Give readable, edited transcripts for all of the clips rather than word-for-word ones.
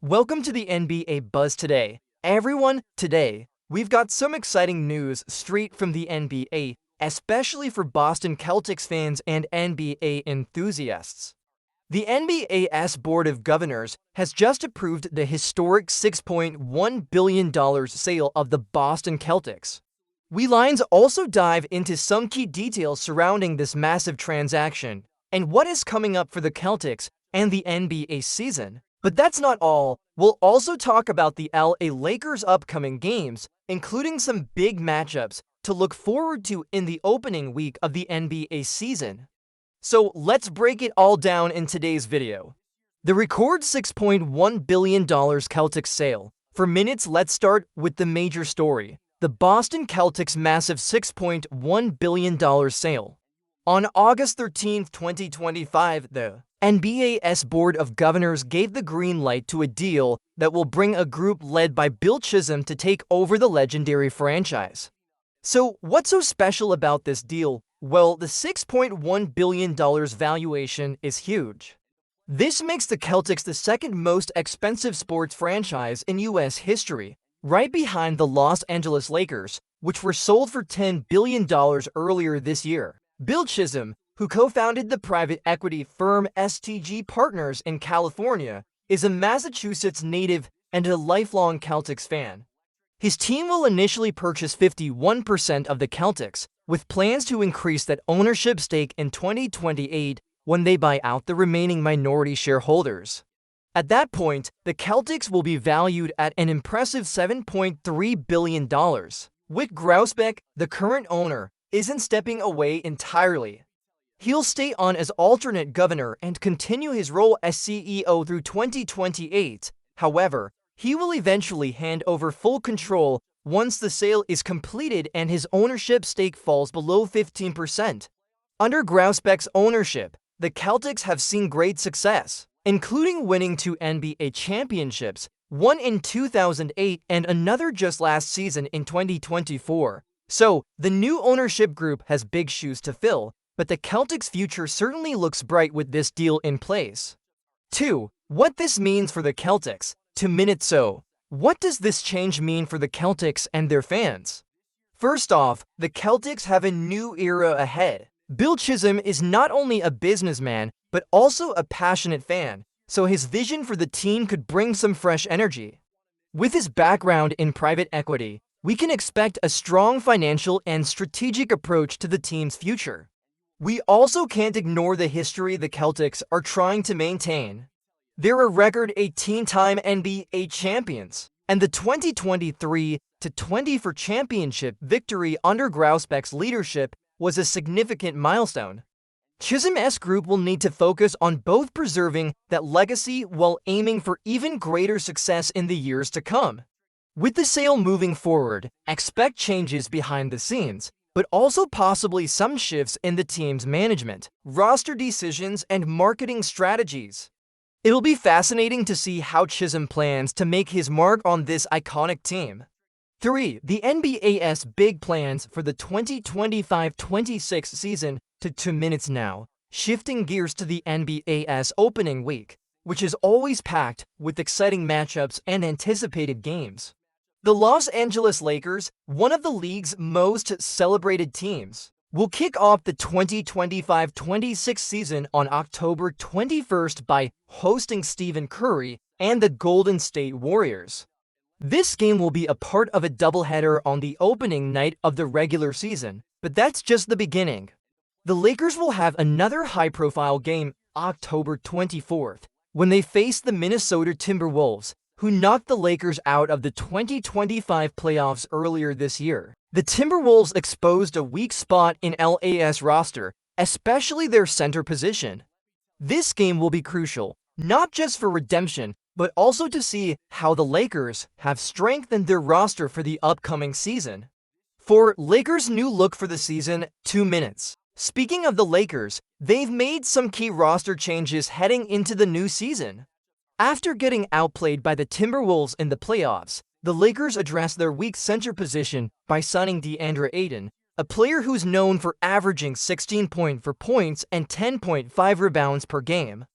Welcome to the NBA Buzz today. Everyone, today, we've got some exciting news straight from the NBA, especially for Boston Celtics fans and NBA enthusiasts. The NBA's Board of Governors has just approved the historic $6.1 billion sale of the Boston Celtics. We Lions also dive into some key details surrounding this massive transaction and what is coming up for the Celtics and the NBA season. But that's not all. We'll also talk about the LA Lakers' upcoming games, including some big matchups to look forward to in the opening week of the NBA season. So let's break it all down in today's video. The record $6.1 billion Celtics sale. For minutes, let's start with the major story. The Boston Celtics' massive $6.1 billion sale. On August 13, 2025, the NBA's Board of Governors gave the green light to a deal that will bring a group led by Bill Chisholm to take over the legendary franchise. So, what's so special about this deal? Well, the $6.1 billion valuation is huge. This makes the Celtics the second most expensive sports franchise in U.S. history, right behind the Los Angeles Lakers, which were sold for $10 billion earlier this year. Bill Chisholm, who co-founded the private equity firm STG Partners in California, is a Massachusetts native and a lifelong Celtics fan. His team will initially purchase 51% of the Celtics, with plans to increase that ownership stake in 2028 when they buy out the remaining minority shareholders. At that point, the Celtics will be valued at an impressive $7.3 billion. Wyc Grousbeck, the current owner, isn't stepping away entirely. He'll stay on as alternate governor and continue his role as CEO through 2028. However, he will eventually hand over full control once the sale is completed and his ownership stake falls below 15%. Under Grousbeck's ownership, the Celtics have seen great success, including winning 2 NBA championships, one in 2008 and another just last season in 2024. So, the new ownership group has big shoes to fill, but the Celtics' future certainly looks bright with this deal in place. 2. What this means for the Celtics. 2 minutes. So, what does this change mean for the Celtics and their fans? First off, the Celtics have a new era ahead. Bill Chisholm is not only a businessman, but also a passionate fan, so his vision for the team could bring some fresh energy. With his background in private equity, we can expect a strong financial and strategic approach to the team's future. We also can't ignore the history the Celtics are trying to maintain. They're a record 18-time NBA champions, and the 2023-24 championship victory under Grousbeck's leadership was a significant milestone. Chisholm's group will need to focus on both preserving that legacy while aiming for even greater success in the years to come. With the sale moving forward, expect changes behind the scenes, but also possibly some shifts in the team's management, roster decisions, and marketing strategies. It'll be fascinating to see how Chisholm plans to make his mark on this iconic team. 3. The NBA's big plans for the 2025-26 season. To 2 minutes now, shifting gears to the NBA's opening week, which is always packed with exciting matchups and anticipated games. The Los Angeles Lakers, one of the league's most celebrated teams, will kick off the 2025-26 season on October 21st by hosting Stephen Curry and the Golden State Warriors. This game will be a part of a doubleheader on the opening night of the regular season, but that's just the beginning. The Lakers will have another high-profile game October 24th when they face the Minnesota Timberwolves, who knocked the Lakers out of the 2025 playoffs earlier this year. The Timberwolves exposed a weak spot in LA's roster, especially their center position. This game will be crucial, not just for redemption, but also to see how the Lakers have strengthened their roster for the upcoming season. 4. Lakers' new look for the season. 2 minutes. Speaking of the Lakers, they've made some key roster changes heading into the new season. After getting outplayed by the Timberwolves in the playoffs, the Lakers addressed their weak center position by signing DeAndre Ayton, a player who's known for averaging 16 points and 10.5 rebounds per game.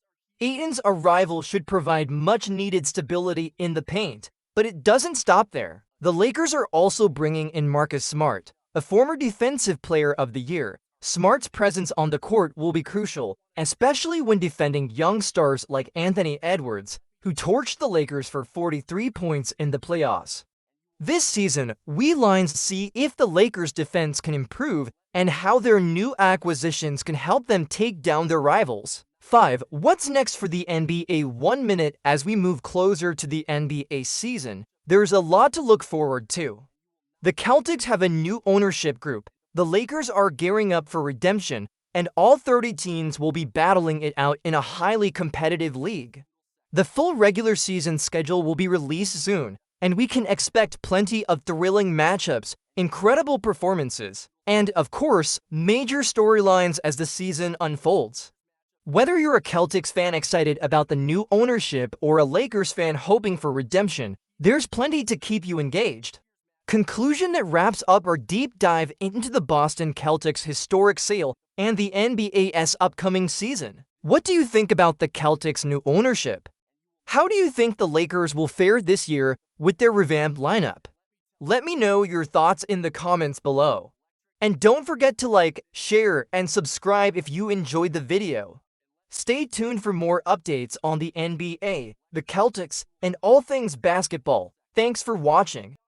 Ayton's arrival should provide much-needed stability in the paint, but it doesn't stop there. The Lakers are also bringing in Marcus Smart, a former Defensive Player of the Year. Smart's presence on the court will be crucial, especially when defending young stars like Anthony Edwards, who torched the Lakers for 43 points in the playoffs. This season, we Lions see if the Lakers' defense can improve and how their new acquisitions can help them take down their rivals. 5. What's next for the NBA? 1 minute. As we move closer to the NBA season, there's a lot to look forward to. The Celtics have a new ownership group, the Lakers are gearing up for redemption, and all 30 teams will be battling it out in a highly competitive league. The full regular season schedule will be released soon, and we can expect plenty of thrilling matchups, incredible performances, and, of course, major storylines as the season unfolds. Whether you're a Celtics fan excited about the new ownership or a Lakers fan hoping for redemption, there's plenty to keep you engaged. Conclusion that wraps up our deep dive into the Boston Celtics historic sale and the NBA's upcoming season. What do you think about the Celtics' new ownership? How do you think the Lakers will fare this year with their revamped lineup? Let me know your thoughts in the comments below. And don't forget to like, share, and subscribe if you enjoyed the video. Stay tuned for more updates on the NBA, the Celtics, and all things basketball. Thanks for watching.